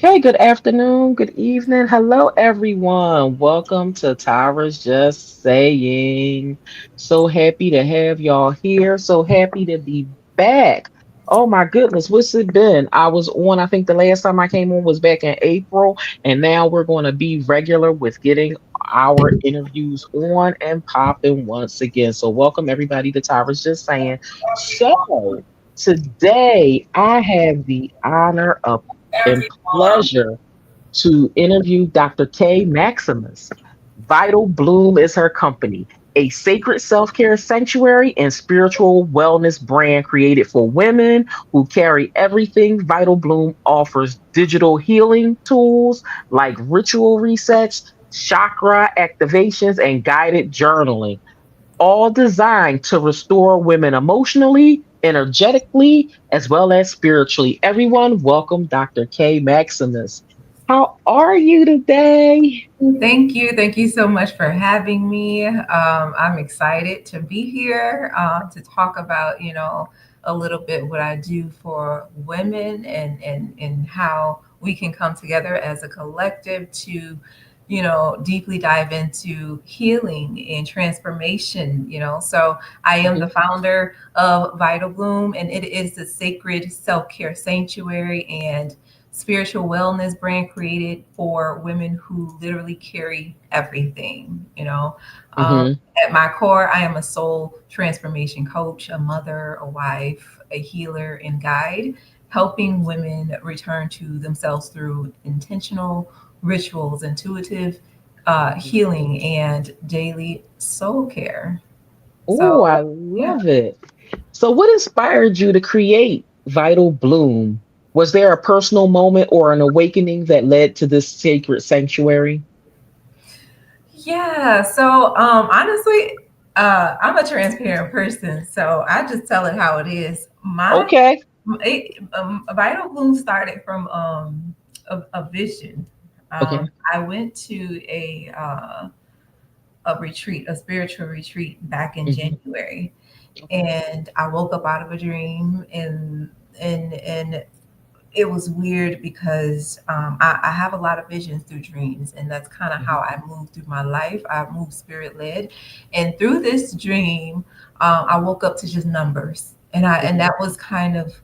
Okay, good afternoon, good evening. Hello, everyone. Welcome to Tyra's Just Saying. So happy to have y'all here. So happy to be back. Oh my goodness, what's it been? I was on, I think the last time I came on was back in April, and now we're going to be regular with getting our interviews on and popping once again. So, welcome everybody to Tyra's Just Saying. So, today I have the honor of and pleasure to interview Dr. Kwe Maximus. Vital Bloom is her company, a sacred self care sanctuary and spiritual wellness brand created for women who carry everything. Vital Bloom offers digital healing tools like ritual resets, chakra activations, and guided journaling, all designed to restore women emotionally, energetically, as well as spiritually. Everyone, welcome Dr. Kwe Maximus. How are you today? Thank you. Thank you so much for having me. I'm excited to be here to talk about, a little bit what I do for women and how we can come together as a collective to, deeply dive into healing and transformation. So I am the Mhm, founder of Vital Bloom, and it is a sacred self-care sanctuary and spiritual wellness brand created for women who literally carry everything. Um, mhm. at my core, I am a soul transformation coach, a mother, a wife, a healer, and guide, helping women return to themselves through intentional rituals, intuitive healing, and daily soul care. Oh, I So, yeah. love it. So, what inspired you to create Vital Bloom? Was there a personal moment or an awakening that led to this sacred sanctuary? Yeah. So honestly, I'm a transparent person, so I just tell it how it is. Okay. Vital Bloom started from a vision. Okay. I went to a retreat, a spiritual retreat back in Hmm. January, Okay. and I woke up out of a dream and it was weird because I have a lot of visions through dreams, and that's kind of how Hmm. I move through my life. I move spirit led, and through this dream, I woke up to just numbers, and Okay. that was kind of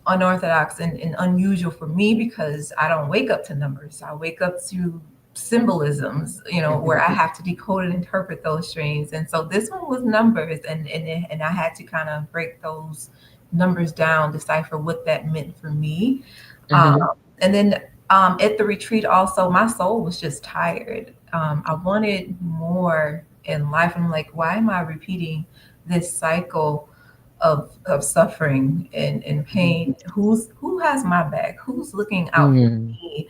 unorthodox and unusual for me because I don't wake up to numbers. I wake up to symbolisms, where Hmm. I have to decode and interpret those streams. And so this one was numbers, and I had to kind of break those numbers down, decipher what that meant for me. Um, Hmm. and then at the retreat, also, my soul was just tired. I wanted more in life. I'm like, why am I repeating this cycle of suffering and pain? Who has my back? Who's looking out for Hmm. me?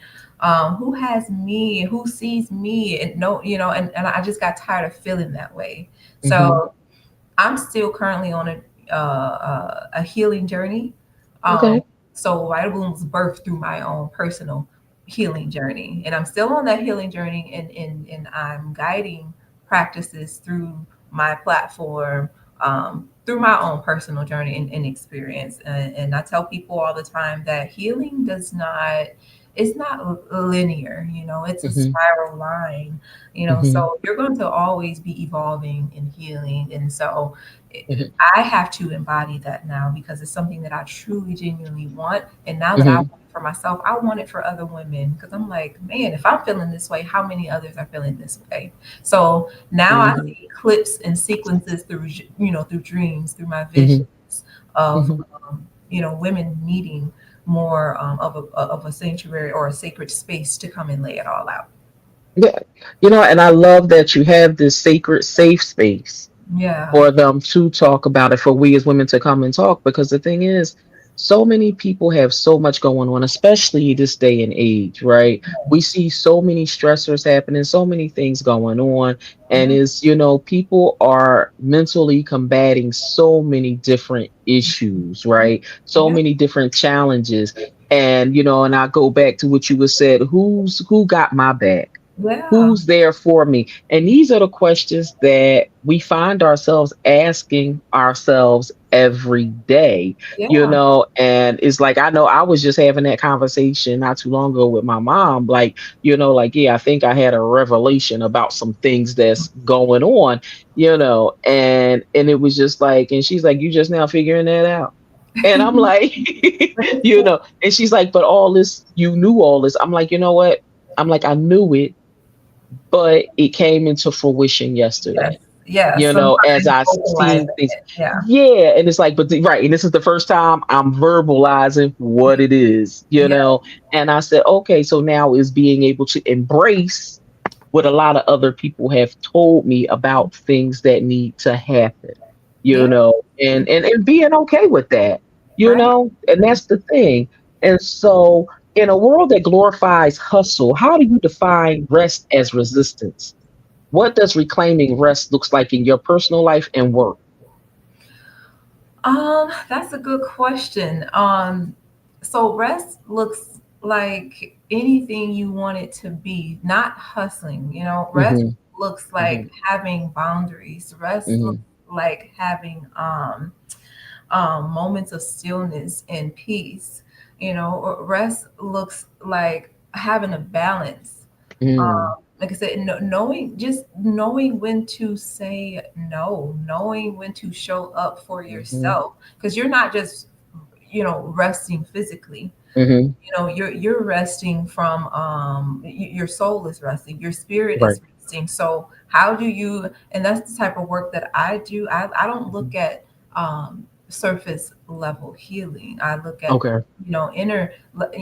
Who has me? Who sees me? And no, and I just got tired of feeling that way. Hmm. So I'm still currently on a healing journey. Um, Okay. so Vital Bloom was birthed through my own personal healing journey, and I'm still on that healing journey, and I'm guiding practices through my platform, through my own personal journey and experience. And I tell people all the time that healing does not, it's not linear, it's a Hmm. spiral line, Hmm. so you're going to always be evolving and healing. And so Hmm. I have to embody that now because it's something that I truly, genuinely want. And now that I Hmm. want it for myself, I want it for other women because I'm like, man, if I'm feeling this way, how many others are feeling this way? So now I Hmm. see clips and sequences through, through dreams, through my Hmm. visions of, Hmm. women needing more of a sanctuary or a sacred space to come and lay it all out. Yeah. And I love that you have this sacred safe space Yeah. for them to talk about it, for we as women to come and talk. Because the thing is, so many people have so much going on, especially this day and age, right? We see so many stressors happening, so many things going on. And Mhm. people are mentally combating so many different issues, right? So Yeah. many different challenges. And I go back to what you was said, who got my back? Yeah. Who's there for me? And these are the questions that we find ourselves asking ourselves every day, Yeah. and it's like, I know I was just having that conversation not too long ago with my mom, like, like, yeah, I think I had a revelation about some things that's going on, and it was just like, and she's like, you just now figuring that out. And I'm like, and she's like, but all this, you knew all this. I'm like, you know what? I'm like, I knew it, but it came into fruition Yes. yesterday, Yeah. as Sometimes I vocalizing seen things. it. Yeah. Yeah. And it's like, but right. And this is the first time I'm verbalizing what it is, Yeah. and I said, okay, so now is being able to embrace what a lot of other people have told me about things that need to happen, Yeah. and being okay with that, Right. and that's the thing. And so, in a world that glorifies hustle, how do you define rest as resistance? What does reclaiming rest looks like in your personal life and work? That's a good question. So rest looks like anything you want it to be, not hustling. Rest Mhm, looks like mhm, having boundaries. Rest looks mhm, like having moments of stillness and peace. Rest looks like having a balance. mm, Like I said, knowing when to say no, knowing when to show up for mhm, yourself, because you're not just resting physically. mhm. You're resting from your soul is resting, your spirit Right. is resting. So how do you, and that's the type of work that I do. I don't look Mhm. at surface level healing. I look at Okay. inner,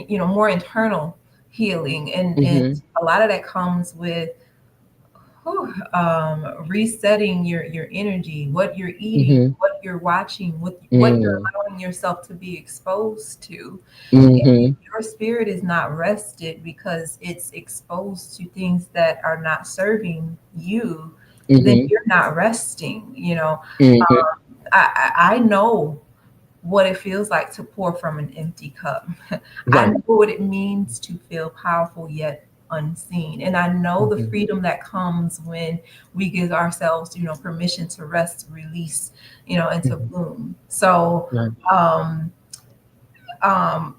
more internal healing, and Mhm, a lot of that comes with resetting your energy, what you're eating, mhm, what you're watching, what you're mm, allowing yourself to be exposed to. If mhm, your spirit is not rested because it's exposed to things that are not serving you, then mhm, you're not resting. mhm. I know what it feels like to pour from an empty cup. I Right. know what it means to feel powerful yet unseen. And I know the Mhm, freedom that comes when we give ourselves, permission to rest, release, and to mhm. bloom. So, Right. um, um,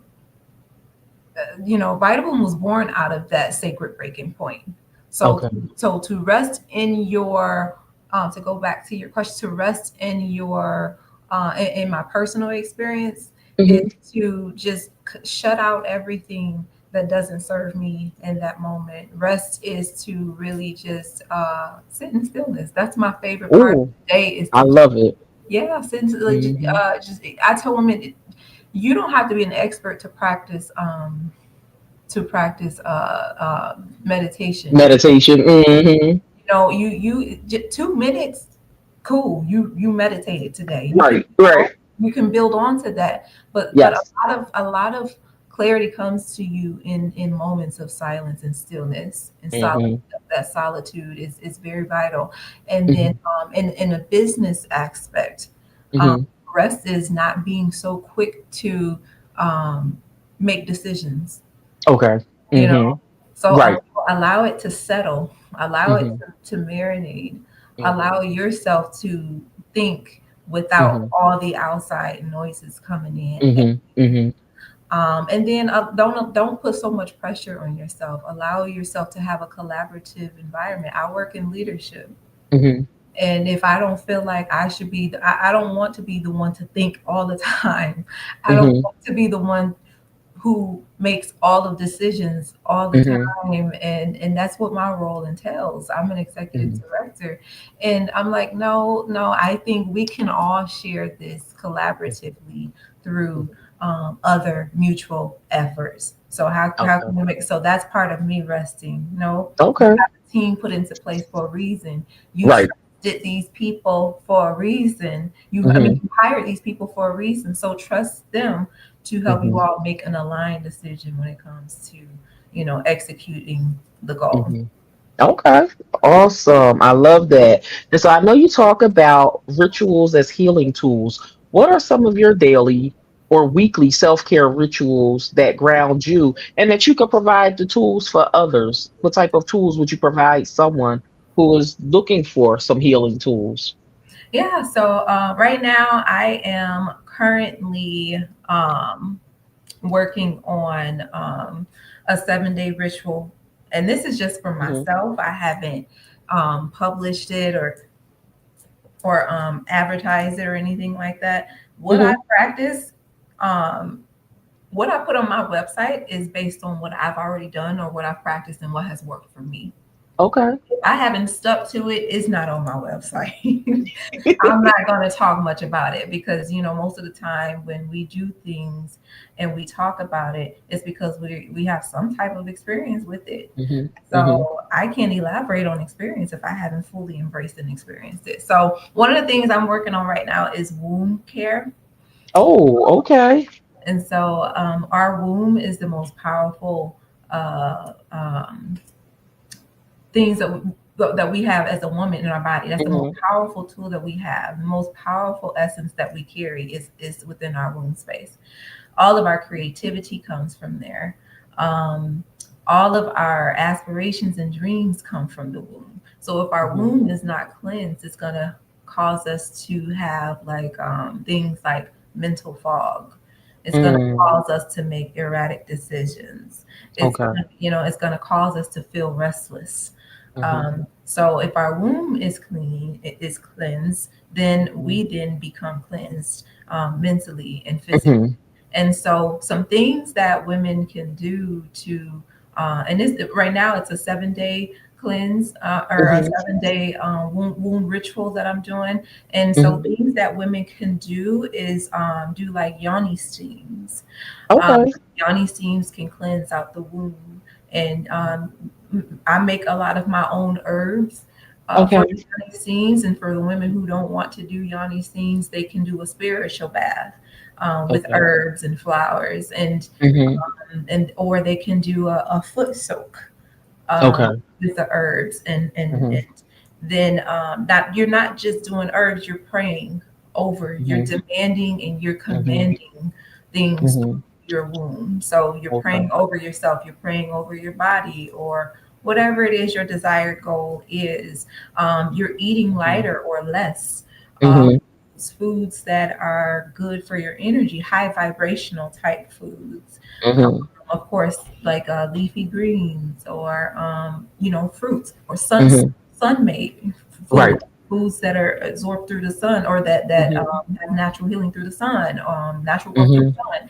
Vitamin was born out of that sacred breaking point. So, Okay. to rest in your, to go back to your question, to rest in your, in my personal experience, is Mhm. to just shut out everything that doesn't serve me in that moment. Rest is to really just sit in stillness. That's my favorite part of Ooh, the day. Is I to love it. yeah, since Mhm. just I tell women, you don't have to be an expert to practice meditation. Meditation. Mhm. 2 minutes, cool. You meditated today. Right. Right. You can build on to that, but Yes. a lot of clarity comes to you in moments of silence and stillness and solitude. Mhm, That solitude is very vital. And then mhm, in a business aspect, um, mhm. rest is not being so quick to um, make decisions. Okay. you know Mhm. so Right. allow it to settle, allow it Mhm, to marinate, allow mhm, yourself to think without mhm, all the outside noises coming in. mhm, mhm, And then don't put so much pressure on yourself. Allow yourself to have a collaborative environment. I work in leadership, mhm, and if I don't feel like I should be I don't want to be the one to think all the time. I don't mhm, want to be the one who makes all of decisions all the mhm, time, and that's what my role entails. I'm an executive mhm, director, and I'm like, no, no, I think we can all share this collaboratively through mhm. other mutual efforts. So how Okay. can we make, so that's part of me resting. You Okay. have a team put into place for a reason. You Right. trusted these people for a reason. I mean, Mhm, you hired these people for a reason, so trust them to help you mhm, all make an aligned decision when it comes to, executing the goal. mhm. Okay, awesome. I love that. And so I know you talk about rituals as healing tools. What are some of your daily or weekly self care rituals that ground you and that you could provide the tools for others? What type of tools would you provide someone who is looking for some healing tools? Yeah, so right now I am currently working on a 7 day ritual. And this is just for Hmm. myself. I haven't published it or advertised it or anything like that. What I Hmm. practice, um, what I put on my website is based on what I've already done or what I've practiced and what has worked for me. Okay. I haven't stuck to it. It's not on my website. I'm not going to talk much about it because, most of the time when we do things and we talk about it, it's because we have some type of experience with it. Hmm. Hmm. So I can't elaborate on experience if I haven't fully embraced and experienced it. So one of the things I'm working on right now is womb care. Oh, okay. And so our womb is the most powerful things that we have as a woman in our body. That's the most Hmm. powerful tool that we have. The most powerful essence that we carry is within our womb space. All of our creativity comes from there. Um, all of our aspirations and dreams come from the womb. So if our Hmm. womb is not cleansed, it's gonna cause us to have like things like mental fog. It's gonna Mm. cause us to make erratic decisions. Okay. It's gonna cause us to feel restless. Hmm. So if our womb is clean, it is cleansed, then Hmm. we then become cleansed mentally and physically. Hmm. And so, some things that women can do to, and this right now it's a 7 day cleanse or a Hmm. 7 day womb ritual that I'm doing. And so, Hmm. things that women can do is do like yoni steams. Um, Okay. yoni steams can cleanse out the womb, and I make a lot of my own herbs. For the Okay. yoni steams, and for the women who don't want to do yoni steams, they can do a spiritual bath with Okay. herbs and flowers, Hmm. and or they can do a foot soak Okay. with the herbs, and Hmm. then that you're not just doing herbs, you're praying over, you're Hmm. demanding, and you're Hmm. commanding things through Hmm. your womb. So you're Okay. praying over yourself, you're praying over your body, or whatever it is your desired goal is. You're eating Hmm. lighter or less. Uh, Hmm. foods that are good for your energy, high vibrational type foods. Hmm. Of course, like leafy greens or fruits or Hmm. sun made Right. foods that are absorbed through the sun or that Hmm. have natural healing through the sun, natural growth through Hmm. the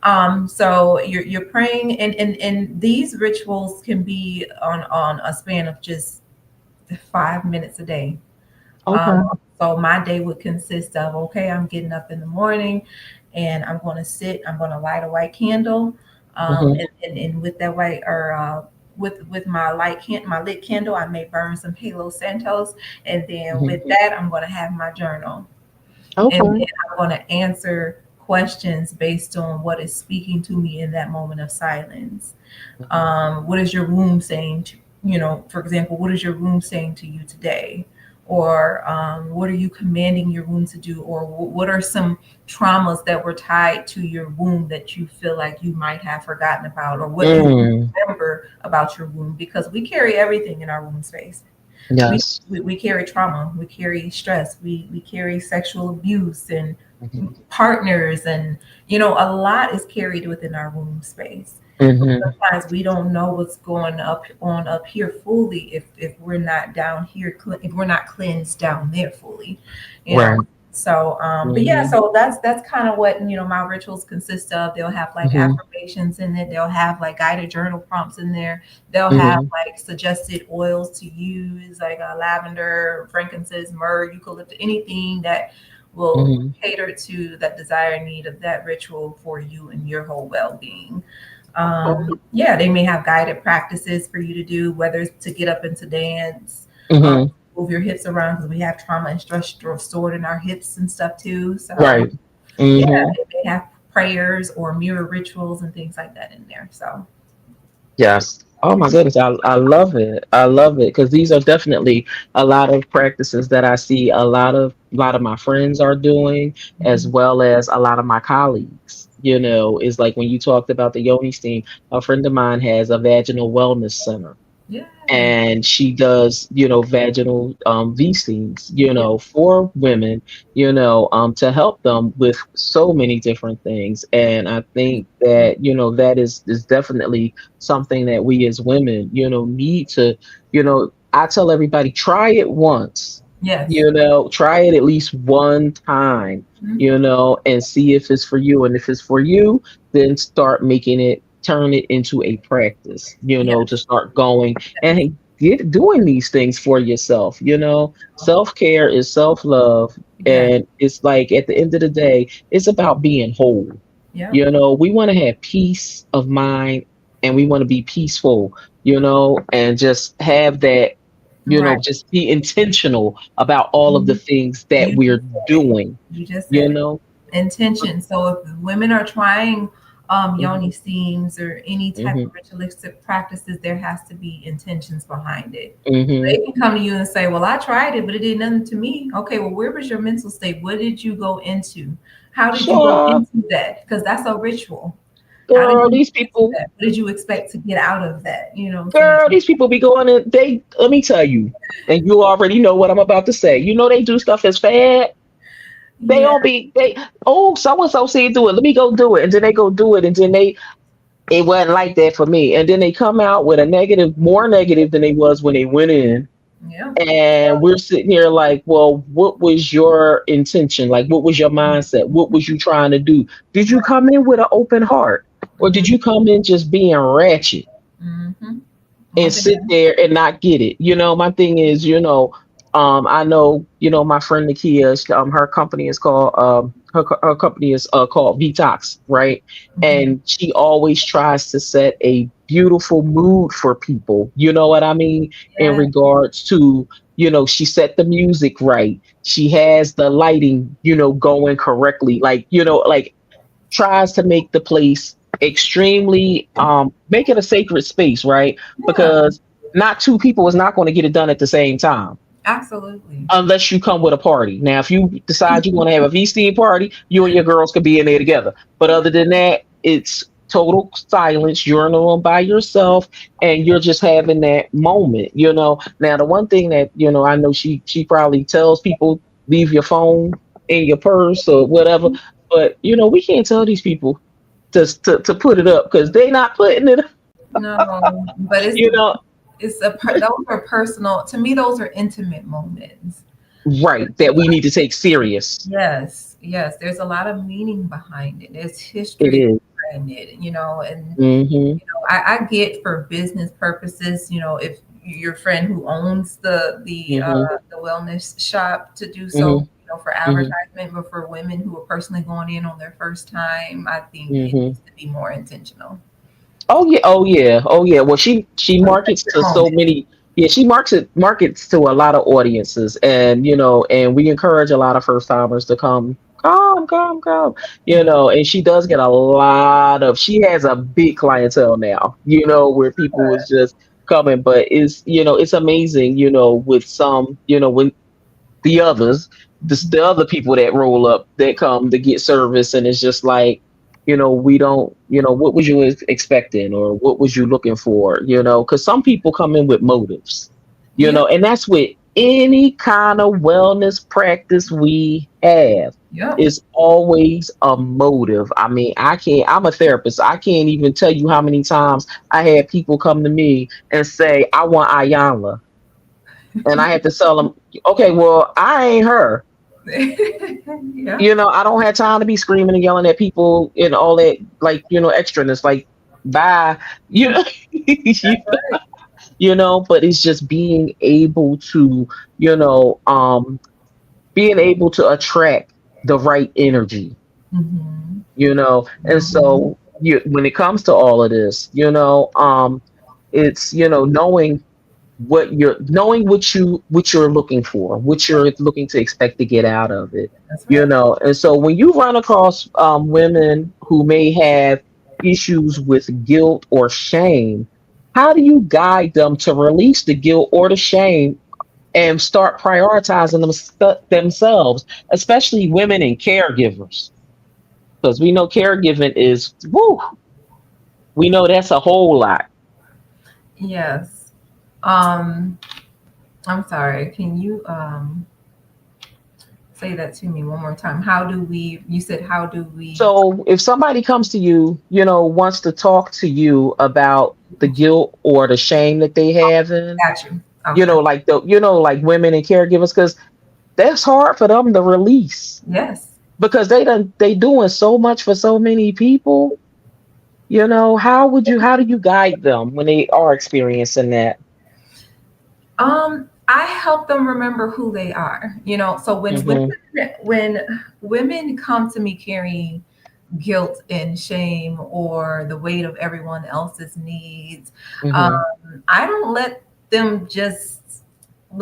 sun. So you're praying, and these rituals can be on a span of just 5 minutes a day. Um, Okay. so my day would consist of, okay, I'm getting up in the morning and I'm going to sit, I'm going to light a white candle. Hmm. And with that white or with my my lit candle, I may burn some Palo Santos. And then Hmm. with that, I'm going to have my journal. And then Okay. I'm going to answer questions based on what is speaking to me in that moment of silence. Hmm. What is your womb saying to, for example, what is your womb saying to you today? Or what are you commanding your womb to do? Or what are some traumas that were tied to your womb that you feel like you might have forgotten about? Or what you Mm. remember about your womb? Because we carry everything in our womb space. We, Yes. we carry trauma, we carry stress, we carry sexual abuse and Hmm. partners, and a lot is carried within our womb space. Hmm. Sometimes we don't know what's going on up here fully if we're not down here, if we're not cleansed down there fully, you know. Right. So, but yeah, Hmm. so that's kind of what my rituals consist of. They'll have like Hmm. affirmations in it. They'll have like guided journal prompts in there. They'll have Hmm. like suggested oils to use, like lavender, frankincense, myrrh, eucalyptus, anything that will Hmm. cater to that desire need of that ritual for you and your whole well-being. Okay. Yeah, they may have guided practices for you to do, whether it's to get up and to dance, um, Hmm. move your hips around because we have trauma and stress stored in our hips and stuff too. So, Right. yeah, Hmm. they may have prayers or mirror rituals and things like that in there. So, Yes. Oh my goodness, I love it. I love it because these are definitely a lot of practices that I see a lot of my friends are doing, as mhm. well as a lot of my colleagues. You know, is like when you talked about the yoni steam, a friend of mine has a vaginal wellness center. Yes. and she does, vaginal V-stings, Yeah. for women, to help them with so many different things. And I think that, that is definitely something that we as women, need to, I tell everybody, try it once, Yes. try it at least one time, Mhm. and see if it's for you. And if it's for you, then start making it, turn it into a practice, Yes. to start going and get doing these things for yourself. Self-care is self-love, Yes. and it's like at the end of the day, it's about being whole. Yep. We want to have peace of mind, and we want to be peaceful, and just have that, Right. just be intentional about all of the Mhm. things that You we're just said it. doing, You just you said it. know. Intention. So if women are trying Hmm. yoni steams or any type Hmm. of ritualistic practices, there has to be intentions behind it. Hmm. They can come to you and say, "Well, I tried it, but it did nothing to me." Okay, well, where was your mental state? What did you go into? How did you go Sure, into that? Because that's a ritual. How did girl, you these get into people. that? What did you expect to get out of that? You know what I'm saying? Girl, these people be going in. They let me tell you, and you already know what I'm about to say. They do stuff as fad. They Yeah, don't be they. Oh, so and so said do it. Let me go do it, and then they go do it, and then it wasn't like that for me, and then they come out with a negative, more negative than they was when they went in, yeah, and we're sitting here like, well, what was your intention? Like, what was your mindset? What was you trying to do? Did you come in with an open heart, or did you come in just being ratchet mm-hmm. and One sit thing. there and not get it? My thing is, I know, my friend Nakia, her company is called, her company is called Detox, right? Mm-hmm. And she always tries to set a beautiful mood for people. You know what I mean? In Yeah, regards to, she set the music right. She has the lighting, going correctly. Like tries to make the place extremely, make it a sacred space, right? yeah, Because not two people is not going to get it done at the same time absolutely. unless you come with a party. Now, if you decide you want to have a V-steam party, you and your girls could be in there together. But other than that, it's total silence. You're in the room by yourself, and you're just having that moment. Now, the one thing that I know she probably tells people, leave your phone in your purse or whatever. But we can't tell these people to put it up because they not putting it up. No, but You know, those are personal. To me, those are intimate moments. right? That we need to take serious. Yes, yes. There's a lot of meaning behind it. There's It history is. behind it, and Mm-hmm. I get for business purposes, if your friend who owns Mm-hmm. the wellness shop to do so, Mm-hmm. for Mm-hmm. advertisement, but for women who are personally going in on their first time, I think it Mm-hmm. needs to be more intentional. Oh yeah, oh yeah, oh yeah. Well, she A markets sacred to so moment. many. Yeah, she markets to a lot of audiences, and and we encourage a lot of first timers to come. And she does get a lot of. She has a big clientele now. Where people is just coming, but it's amazing. With some, when the others, the other people that roll up that come to get service, and it's just like, we don't, what was you expecting, or what was you looking for, because some people come in with motives, Yeah, and that's with any kind of wellness practice we have. yep. Is always a motive. I mean, I'm a therapist. I can't even tell you how many times I had people come to me and say, I want Ayanla. And I had to tell them, okay, well, I ain't her. Yeah, I don't have time to be screaming and yelling at people and all that, like, extraness, like, bye. You know, right. but it's just being able to, being able to attract the right energy, Hmm. and Hmm. so when it comes to all of this, it's, what you're looking for, what you're looking to expect to get out of it. That's right. And so when you run across women who may have issues with guilt or shame, how do you guide them to release the guilt or the shame and start prioritizing themselves, especially women and caregivers? Because we know caregiving is, woo, we know that's a whole lot. Yes. Um, I'm sorry. Can you say that to me one more time? How do we? You said how do we? So if somebody comes to you, wants to talk to you about the guilt or the shame that they have in, Got you. Okay. like women and caregivers, because that's hard for them to release Yes. because they doing so much for so many people. How do you guide them when they are experiencing that? I help them remember who they are. So Mhm. when women come to me carrying guilt and shame or the weight of everyone else's needs, Mhm. I don't let them just.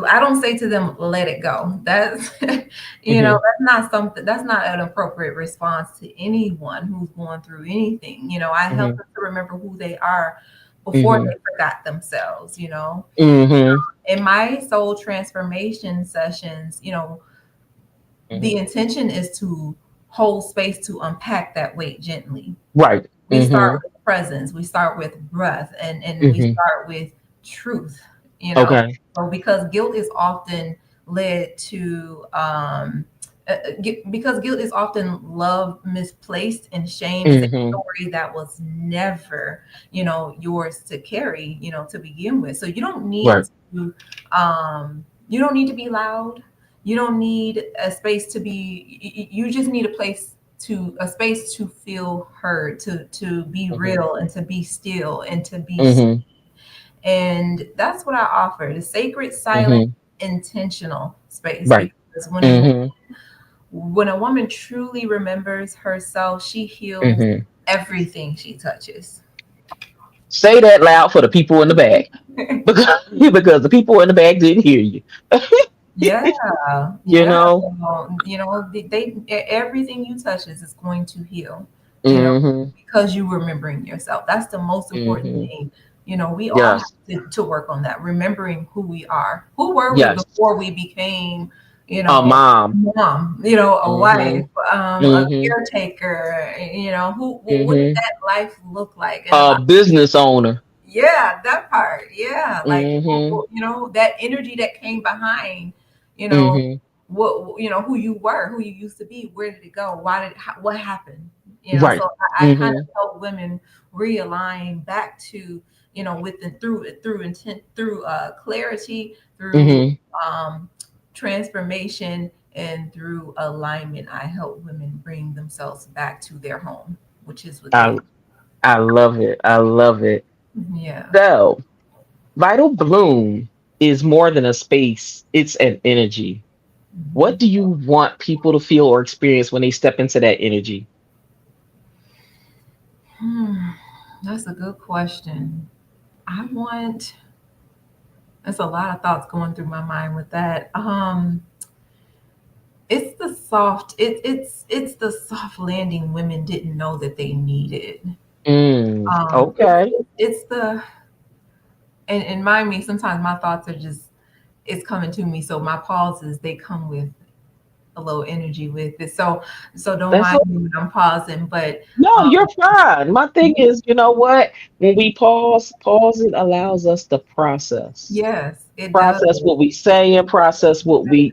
I don't say to them, "Let it go." That's Mhm. that's not something. That's not an appropriate response to anyone who's going through anything. I help Mhm. them to remember who they are before Mhm. they forgot themselves. Mhm. In my soul transformation sessions, the Mhm. intention is to hold space to unpack that weight gently. Right. We start Mhm. with presence, we start with breath, and we Mhm. start with truth, you know. Okay. So because guilt is often led to because guilt is often love misplaced and shame is a Mhm. story that was never, yours to carry, to begin with. So Right. you don't need to be loud. You don't need a space to be. You just need a space to feel heard, to be Mhm. real, and to be still, and to be. Mhm. And that's what I offer: the sacred, silent, Mhm. intentional space. Right. Because Mhm. when a woman truly remembers herself, she heals Mhm. everything she touches. Say that loud for the people in the back because the people in the back didn't hear you. Yeah, you yeah. know. Everything you touches is going to heal, you know, Mhm. because you remembering yourself. That's the most important Mhm. thing. We all have Yes. to work on that, remembering who we are. Who were we Yes. before we became, A mom. mom, a wife, Mhm. a Mhm. caretaker, what did Mhm. that life look like? And a A lot. business owner. Yeah, that part. Yeah, like Mhm. that energy that came behind, you know, Mhm. who you were, who you used to be. Where did it go? What happened? Right. So I kind of Mhm. help women realign back to, through intent, through clarity, through Mhm. um, transformation, and through alignment. I help women bring themselves back to their home, which is I within. I love it. I love it. Yeah. So, Vital Bloom is more than a space, it's an energy. What do you want people to feel or experience when they step into that energy? Hmm, that's a good question. I want. There's a lot of thoughts going through my mind with that. It's the soft. It's the soft landing women didn't know that they needed. Okay. It's the and mind me. Sometimes my thoughts are just it's coming to me. So my pauses they come with a little energy with it. So don't That's mind me when I'm pausing. But No, um, you're fine. My thing is, you know what? When we pause it allows us to process. yes, it does. Process what we saying, process what we,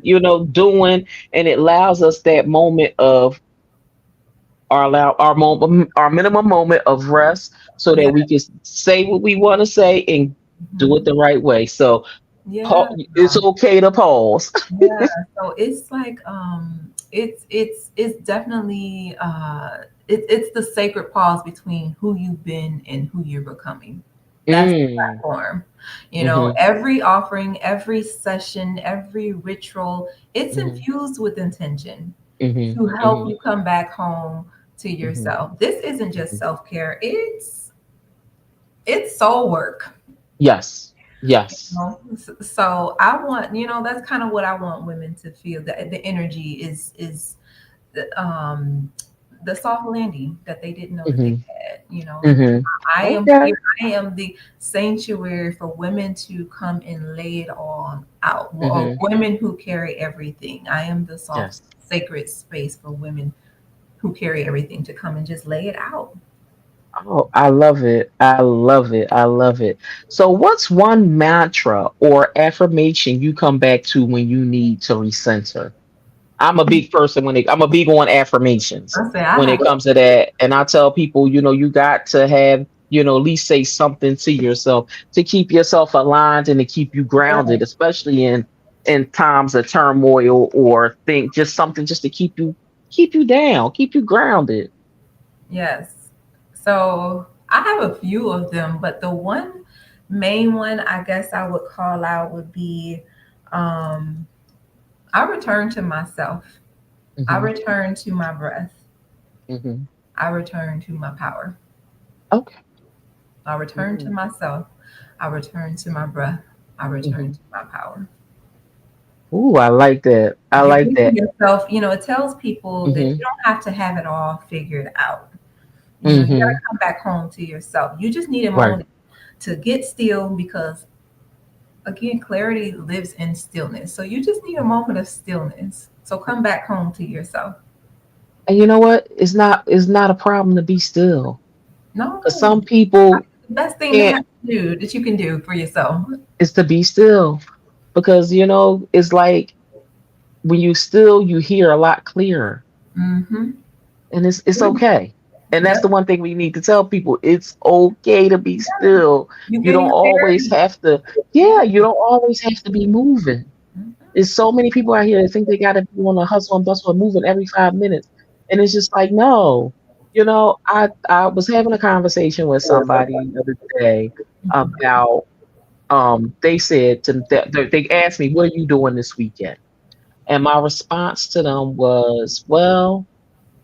doing, and it allows us that moment of our minimum moment of rest so Yeah. that we can say what we want to say and do it Mhm. the right way. So Yeah. it's okay to pause. Yeah, so it's like it's definitely it's the sacred pause between who you've been and who you're becoming. That's the Mm. platform. Mhm. Every offering, every session, every ritual, it's Mhm. infused with intention Mhm. to help Mhm. you come back home to Mhm. yourself. This isn't just Mhm. self-care, it's soul work. Yes. Yes. So I want, that's kind of what I want women to feel. That the energy is um, the soft landing that they didn't know that they Mhm. had. Mhm. I am Okay. here. I am the sanctuary for women to come and lay it all out. Or Mhm. women who carry everything. I am the soft, Yes. sacred space for women who carry everything to come and just lay it out. Oh, I love it. I love it. I love it. So, what's one mantra or affirmation you come back to when you need to recenter? I'm a big person I'm a big on affirmations I say I when have. it comes to that. And I tell people, you got to have, at least say something to yourself to keep yourself aligned and to keep you Yeah. grounded, especially in times of turmoil or think just something just to keep you down, keep you grounded. Yes. So I have a few of them, but the one main one I guess I would call out would be um, I return to myself. I Hmm. return to my breath. Hmm. I return to my power. Okay. I return to Hmm. myself. I return to my breath. I return Hmm. to my power. Ooh, I like that. I You're like giving that. yourself, it tells people that you Hmm. don't have to have it all figured out. You got to Hmm. come back home to yourself. You just need a Right. moment to get still because, again, clarity lives in stillness. So you just need a moment of stillness. So come back home to yourself. And you know what? It's not a problem to be still. Because No, some people the best thing to can't have to do that you can do for yourself. is to be still. Because it's like when you still you hear a lot clearer. Mm-hmm. And it's okay. And that's the Yep. one thing we need to tell people. It's okay to be still. You You gain don't always clarity. have to, Yeah. yeah, you don't always have to be moving. Mhm. There's so many people out here that think they gotta be on a hustle and bustle and moving every 5 minutes. And it's just like, no. I was having a conversation with somebody the other day about they said to they asked me, what are you doing this weekend? And my response to them was, well,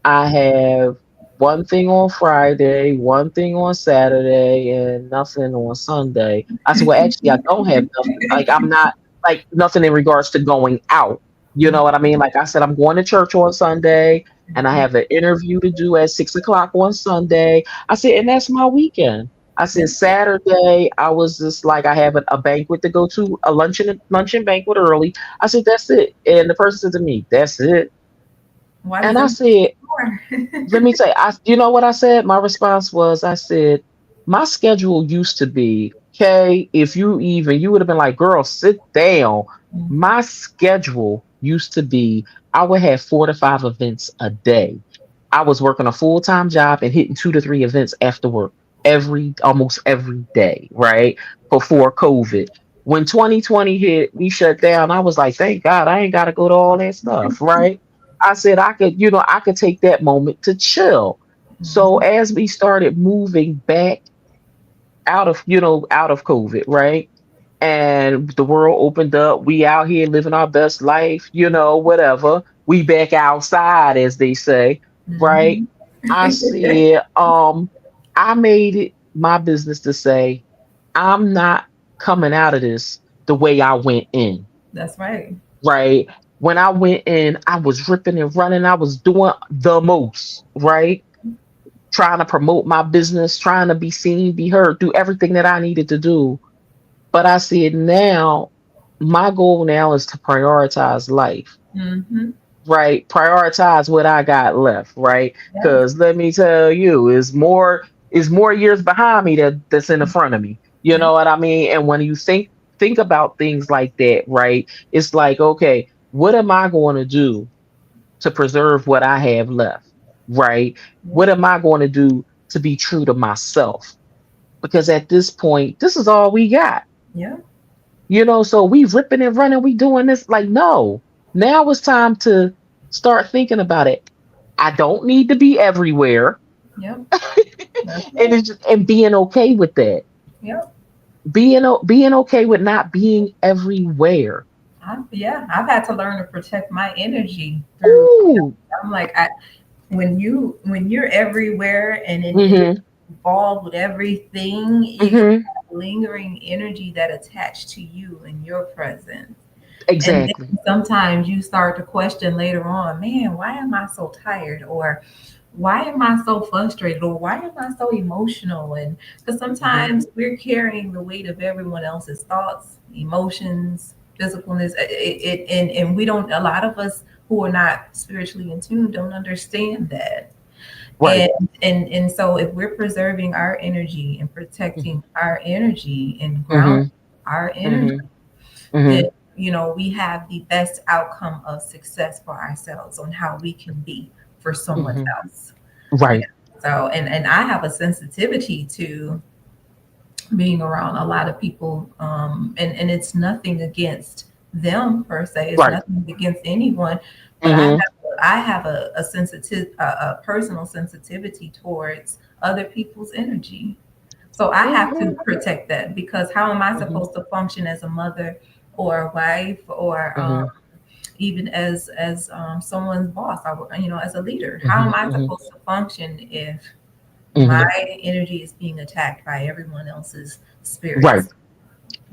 I have one thing on Friday, one thing on Saturday, and nothing on Sunday. I said, well, actually, I don't have nothing. Like, I'm not like nothing in regards to going out. You know what I mean? Like I said, I'm going to church on Sunday, and I have an interview to do at 6 o'clock on Sunday. I said, and that's my weekend. I said Saturday, I was just like I have a banquet to go to, a luncheon banquet early. I said, that's it. And the person said to me, that's it. Why does And it I matter said, more? let me say, you know what I said? My response was, I said, my schedule used to be, okay, if you would have been like, girl, sit down. My schedule used to be, I would have 4 to 5 events a day. I was working a full time job and hitting 2 to 3 events after work almost every day, right? Before COVID. When 2020 hit, we shut down. I was like, thank God I ain't got to go to all that stuff, right? I said I could take that moment to chill. So Mhm. as we started moving back out of COVID, right? And the world opened up. We out here living our best life, whatever. We back outside, as they say, right? Mhm. I said, I made it my business to say, I'm not coming out of this the way I went in, That's right. right? When I went in, I was ripping and running. I was doing the most, right? Trying to promote my business, trying to be seen, be heard, do everything that I needed to do. But I said now, my goal now is to prioritize life, Mm-hmm. right? Prioritize what I got left, right? Yes. Because let me tell you, is more years behind me that's in the front of me. You Yeah. know what I mean? And when you think about things like that, right? It's like, okay, what am I going to do to preserve what I have left, right? Yeah. What am I going to do to be true to myself? Because at this point, this is all we got. Yeah. So we ripping and running, we doing this. Like, no, now it's time to start thinking about it. I don't need to be everywhere. Yep. That's And right. it's just, and being okay with that. Yep. Being okay with not being everywhere. Yeah, I've had to learn to protect my energy through. Ooh. I'm like, when you're everywhere and Mm-hmm. involved with everything, you Mm-hmm. have lingering energy that attached to you and your presence. And Exactly. then sometimes you start to question later on, man, why am I so tired? Or why am I so frustrated? Or why am I so emotional? And because Mm-hmm. sometimes we're carrying the weight of everyone else's thoughts, emotions, physicalness. And we don't, a lot of us who are not spiritually in tune don't understand that. Right. And so if we're preserving our energy and Mhm. protecting our energy and grounding Mhm. our energy, Mhm. then Mhm. we have the best outcome of success for ourselves on how we can be for someone Mhm. else. Yeah. Right. So and I have a sensitivity to being around a lot of people, and it's nothing against them per se. It's Right. nothing against anyone, but Mhm. I have a sensitive a personal sensitivity towards other people's energy. So I have to Mhm. protect that, because how am I Mhm. supposed to function as a mother or a wife, or Mhm. even as someone's boss, as a leader? How am Mhm. I Mhm. supposed to function if my Mhm. energy is being attacked by everyone else's Right. spirits?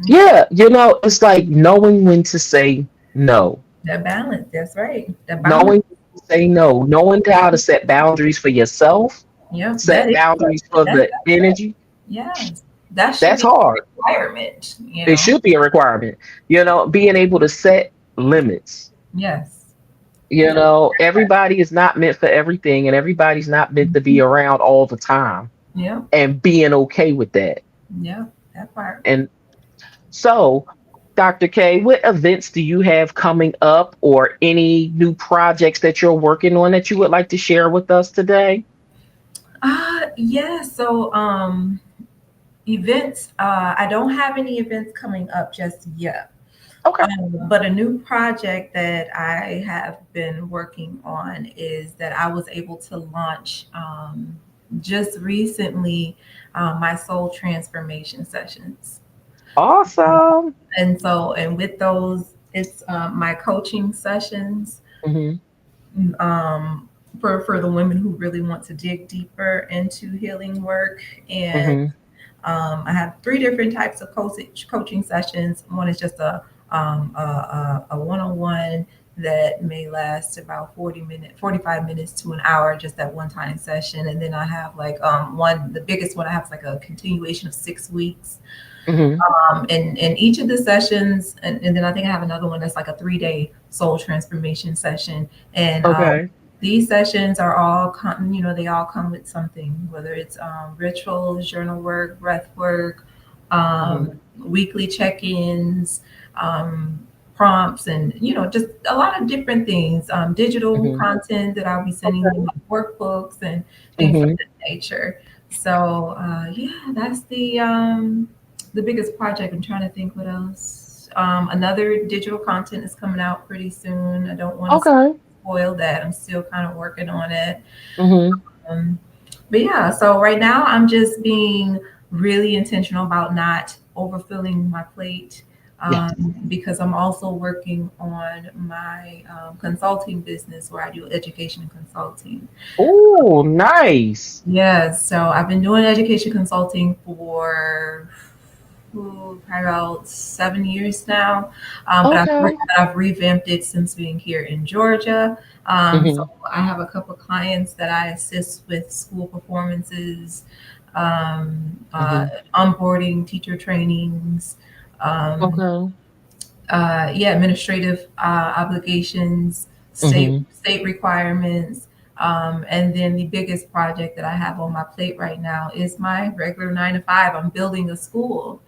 Yeah, it's like knowing when to say no, That balance, that's right. That boundary. knowing when to say no, knowing how to set boundaries for yourself, Yeah, set boundaries for that's the energy. yes. That should That's be hard. a requirement, It should be a requirement. Being able to set limits. Yes. Everybody is not meant for everything, and everybody's not meant to be around all the time, Yeah. and being okay with that. Yeah. That part. And so, Dr. K, what events do you have coming up, or any new projects that you're working on that you would like to share with us today? Yeah. So events, I don't have any events coming up just yet. Okay. But a new project that I have been working on is that I was able to launch just recently, my soul transformation sessions. Awesome. And with those, it's my coaching sessions, Hmm. um, for the women who really want to dig deeper into healing work. And Hmm. I have three different types of coaching sessions. One is just a one-on-one that may last about 45 minutes to an hour, just that one time session. And then I have like the biggest one I have is like a continuation of 6 weeks. Hmm. And each of the sessions, and then I think I have another one that's like a 3 day soul transformation session. And Okay. these sessions are all, they all come with something, whether it's rituals, journal work, breath work, Hmm. weekly check-ins, um, prompts, and just a lot of different things. Digital Hmm. content that I'll be sending you, like workbooks and things of Hmm. that nature. So yeah, that's the biggest project. I'm trying to think what else. Another digital content is coming out pretty soon. I don't want to Okay. spoil that. I'm still kind of working on it. Hmm. Um, but yeah, so right now I'm just being really intentional about not overfilling my plate, Yes. because I'm also working on my consulting business where I do education and consulting. Oh, nice. Yes, so I've been doing education consulting for probably about 7 years now. Okay. I've revamped it since being here in Georgia. So Hmm. I have a couple of clients that I assist with school performances, Hmm. onboarding, teacher trainings, um, Okay. yeah, administrative obligations, Hmm. state requirements. And then the biggest project that I have on my plate right now is my regular 9 to 5. I'm building a school.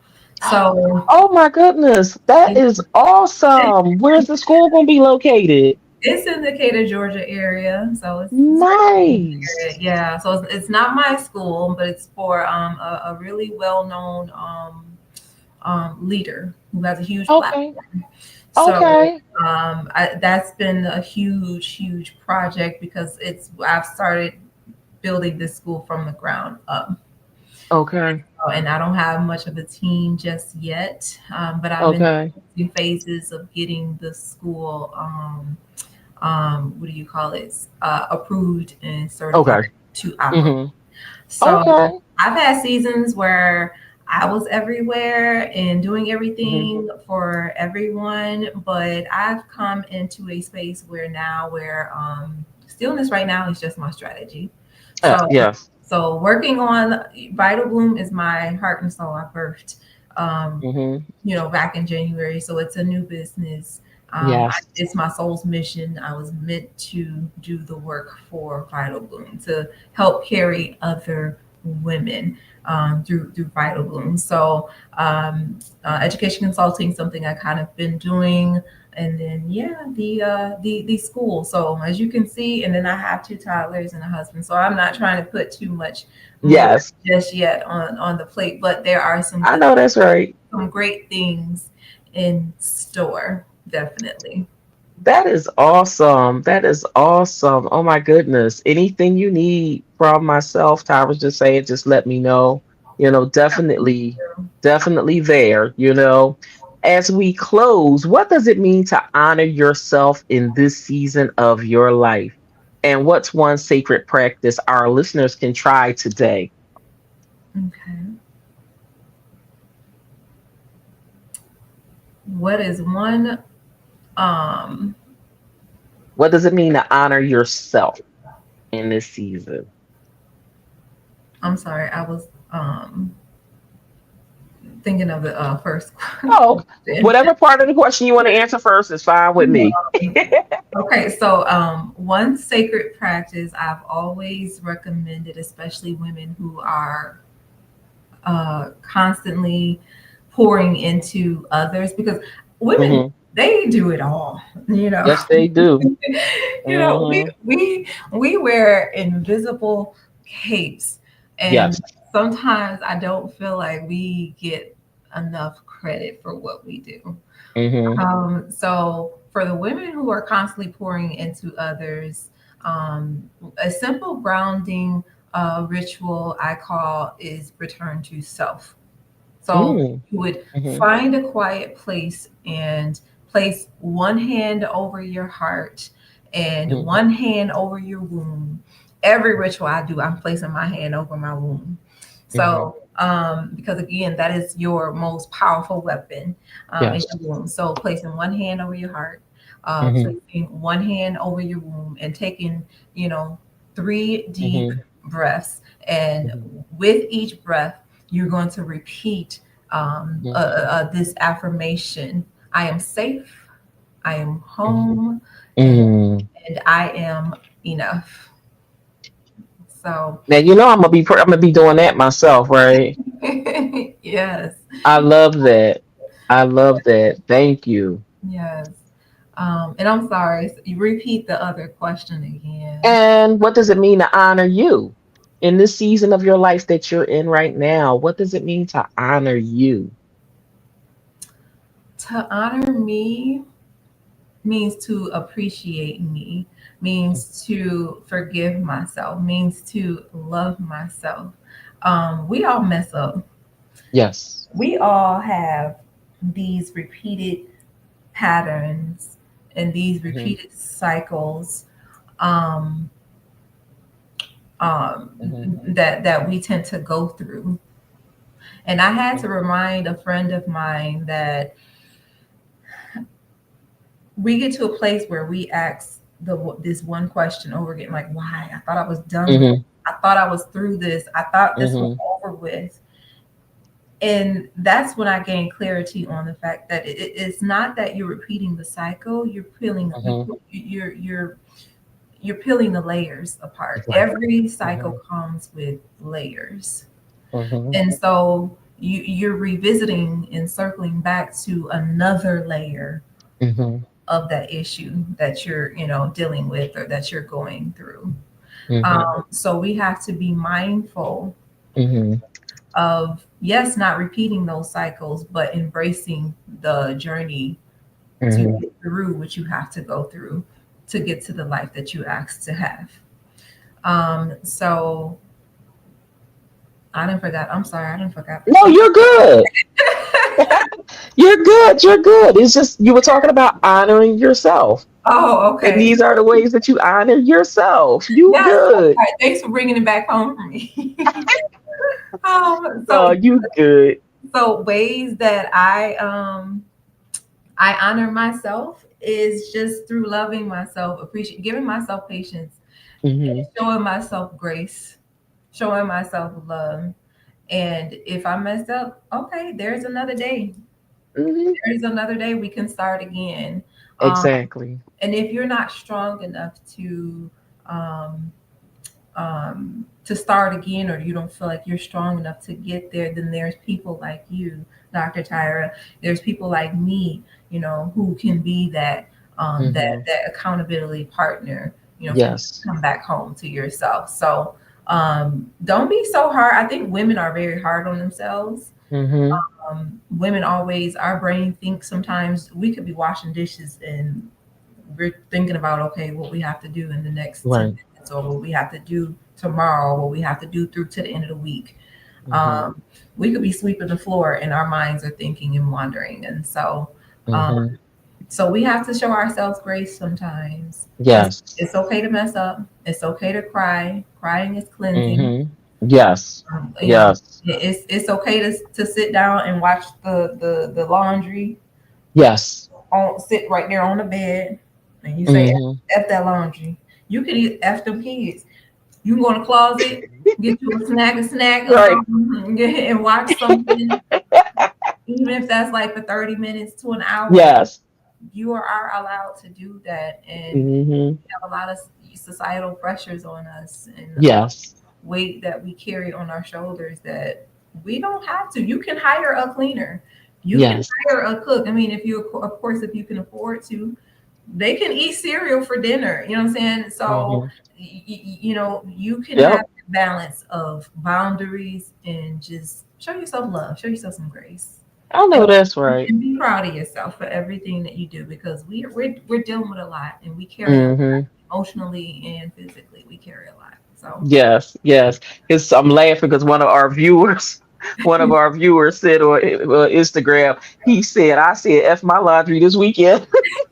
So Oh my goodness, that it- is awesome. Where's the school going to be located? it's in the Decatur, Georgia area. So it's right in the area. Nice. Yeah. So it's not my school, but it's for a really well known leader who has a huge Okay. platform. So Okay. that's been a huge, huge project because I've started building this school from the ground up. Okay. And I don't have much of a team just yet, but I'm in Okay. the phases of getting the school, what do you call it, approved and certified Okay. to operate. Hmm. So Okay. I've had seasons where I was everywhere and doing Hmm. everything for everyone, but I've come into a space where stillness right now is just my strategy. So Yes. working on Vital Bloom is my heart and soul. I birthed, um, Hmm. back in January. So it's a new business. Yes. It's my soul's mission. I was meant to do the work for Vital Bloom to help carry other women through Vital Bloom. So education consulting, something I kind of been doing, and then yeah, the school. So as you can see, and then I have two toddlers and a husband. So I'm not trying to put too much more Yes. just yet on the plate, but there are some I good, know that's right. some great things in store, definitely. That is awesome. That is awesome. Oh my goodness. Anything you need from myself, Tyra's just saying, just let me know. Definitely, definitely there. As we close, what does it mean to honor yourself in this season of your life? And what's one sacred practice our listeners can try today? Okay. What is one um What does it mean to honor yourself in this season? I'm sorry, I was thinking of the first Oh, question. whatever part of the question you want to answer first is fine with me. Okay, so one sacred practice I've always recommended, especially women who are constantly pouring into others, because women, Hmm. they do it all, you know. Yes, they do. You know, Hmm. we wear invisible capes, and Yes. sometimes I don't feel like we get enough credit for what we do. Hmm. So for the women who are constantly pouring into others, a simple grounding ritual I call is return to self. So Mm. you would Hmm. find a quiet place and place one hand over your heart and Hmm. one hand over your womb. Every ritual I do, I'm placing my hand over my womb. Hmm. So, because again, that is your most powerful weapon in Yes. your womb. So, placing one hand over your heart, Hmm. placing one hand over your womb, and taking, you know, three deep Hmm. breaths. And Hmm. with each breath, you're going to repeat Hmm. this affirmation: I am safe, I am Hmm. home, and, Mm. and I am enough. So, Now I'm gonna be doing that myself, right? yes, I love that. I love that. Thank you. yes. And I'm sorry, you repeat the other question again. And what does it mean to honor you in this season of your life that you're in right now? What does it mean to honor you? To honor me means to appreciate me, means to forgive myself, means to love myself. We all mess up. Yes. We all have these repeated patterns and these Hmm. repeated cycles um, um, Hmm. that we tend to go through. And I had to remind a friend of mine that we get to a place where we ask this one question over again, like, why? I thought I was done with it. Hmm. I thought I was through this. I thought this was Hmm. over with. And that's when I gained clarity on the fact that it's not that you're repeating the cycle. Hmm. You're peeling the layers apart. Right. Every cycle Hmm. comes with layers, Hmm. and so you're revisiting and circling back to another layer Hmm. of that issue that you're dealing with or that you're going through. Hmm. So we have to be mindful Hmm. of, yes, not repeating those cycles, but embracing the journey to Hmm. get through what you have to go through to get to the life that you asked to have. So I didn't forget. I'm sorry, I didn't forget the No, question. you're good. You're good. You're good. It's just you were talking about honoring yourself. Oh, And okay. these are the ways that you honor yourself. You Yes. good. Okay. Thanks for bringing it back home for me. So No, you good. ways that I honor myself is just through loving myself, appreciate, giving myself patience, Hmm. showing myself grace, showing myself love. And if I messed up, okay, there's another day. Hmm. There's another day we can start again. Exactly. And if you're not strong enough um, to start again, or you don't feel like you're strong enough to get there, then there's people like you, Dr. Tyra. There's people like me, who can be Hmm. that accountability partner, for you Yes. to come back home to yourself. So don't be so hard. I think women are very hard on themselves. Hmm. Women always, our brain thinks sometimes we could be washing dishes and we're thinking about, okay, what we have to do in the next 10 Right. minutes, or what we have to do tomorrow, what we have to do through to the end of the week. Hmm. um, we could be sweeping the floor and our minds are thinking and wandering, and um, Hmm. so we have to show ourselves grace sometimes. Yes. It's okay to mess up. It's okay to cry. Crying is cleansing. Hmm. Yes. um, you know Yes. it's okay to sit down and watch the laundry, Yes. sit right there on the bed, and you say, Hmm. F that laundry. You can eat F them kids. You can go in the closet, get you a snack, Right. and watch something, even if that's like for 30 minutes to an hour. Yes. You are allowed to do that. And Hmm. we have a lot of societal pressures on us, and Yes. weight that we carry on our shoulders that we don't have to. You can hire a cleaner. You can Yes. hire a cook. I mean, if you, of course, if you can afford to, they can eat cereal for dinner. You know what I'm saying? So, Hmm. you can have Yep. a balance of boundaries and just show yourself love, show yourself some grace, I and, know that's right. and be proud of yourself for everything that you do, because we're dealing with a lot, and we carry a lot Hmm. emotionally and physically. We carry a lot. So, Yes. Yes. Because I'm laughing because one of our viewers said on Instagram, he said, "I said F my laundry this weekend."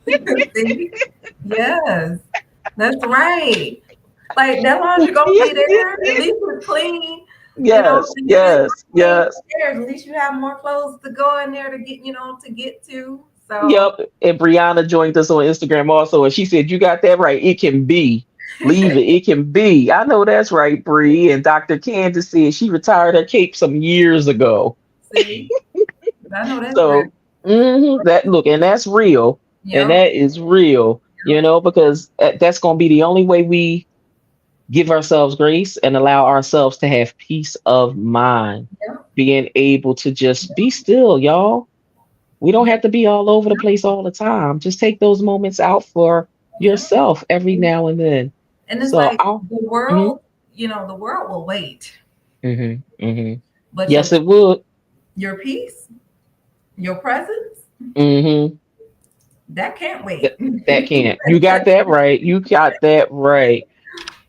see, yes, that's right. Like that laundry gonna be there. At least it's clean. Yes. And if it's Yes. not clean, Yes. who cares? At least you have more clothes to go in there to get to. So Yep. And Brianna joined us on Instagram also, and she said, "You got that right. It can be. Leave it. It can be." I know that's right, Bree. And Dr. Candace said she retired her cape some years ago. see, I know that's real. So that look, and that's real, and Yep, that is real. Because that's going to be the only way we give ourselves grace and allow ourselves to have peace of mind, yep, being able to just be still, y'all. We don't yep, have to be all over the place all the time. Just take those moments out for yep. yourself every now and then. And it's So like I'll. the Hmm. world, the world will wait, Hmm. Hmm. but Yes, it would. your peace, your presence, Hmm. that can't That, wait. that can't. You got that right. You got that right.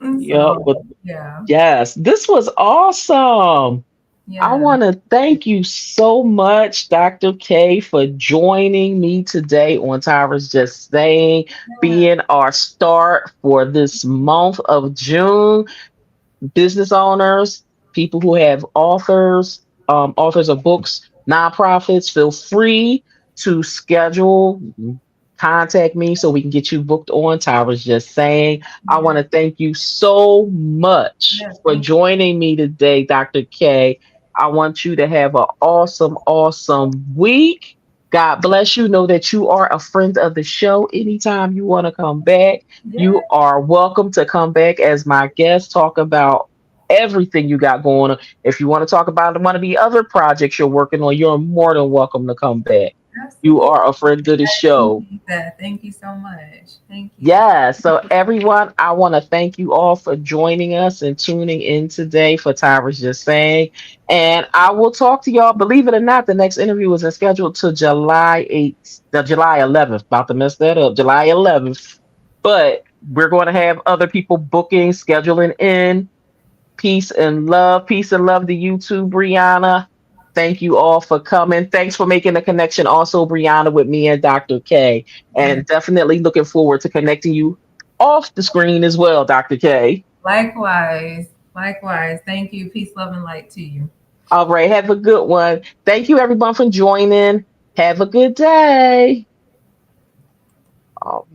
Yep. So But yeah, yes, this was awesome. I yeah, want to thank you so much, Dr. K, for joining me today on Tyra's Just Saying, yeah, being our start for this month of June. Business owners, people who have authors of books, nonprofits, feel free to schedule, contact me so we can get you booked on. Tyra's Just Saying. I yeah. want to thank you so much Yes, for thank joining me today, Dr. K. I want you to have an awesome, awesome week. God bless you. Know that you are a friend of the show. Anytime you want to come back, you. Yeah, you are welcome to come back as my guest, talk about everything you got going on. If you want to talk about one of the other projects you're working on, you're more than welcome to come back. You absolutely. are a friend of the I show. appreciate that. Thank you so much. Thank you. Yeah, so everyone, I want to thank you all for joining us and tuning in today for Tyra's Just Saying. And I will talk to y'all. Believe it or not, the next interview is scheduled to July 8th, the July 11th. About to mess that up, July 11th. But we're going to have other people booking, scheduling in. Peace and love. Peace and love to you too, Brianna. Thank you all for coming. Thanks for making the connection also, Brianna, with me and Dr. K. Yeah. And definitely looking forward to connecting you off the screen as well, Dr. K. Likewise. Likewise. Thank you. Peace, love, and light to you. All right, have a good one. Thank you, everyone, for joining. Have a good day. All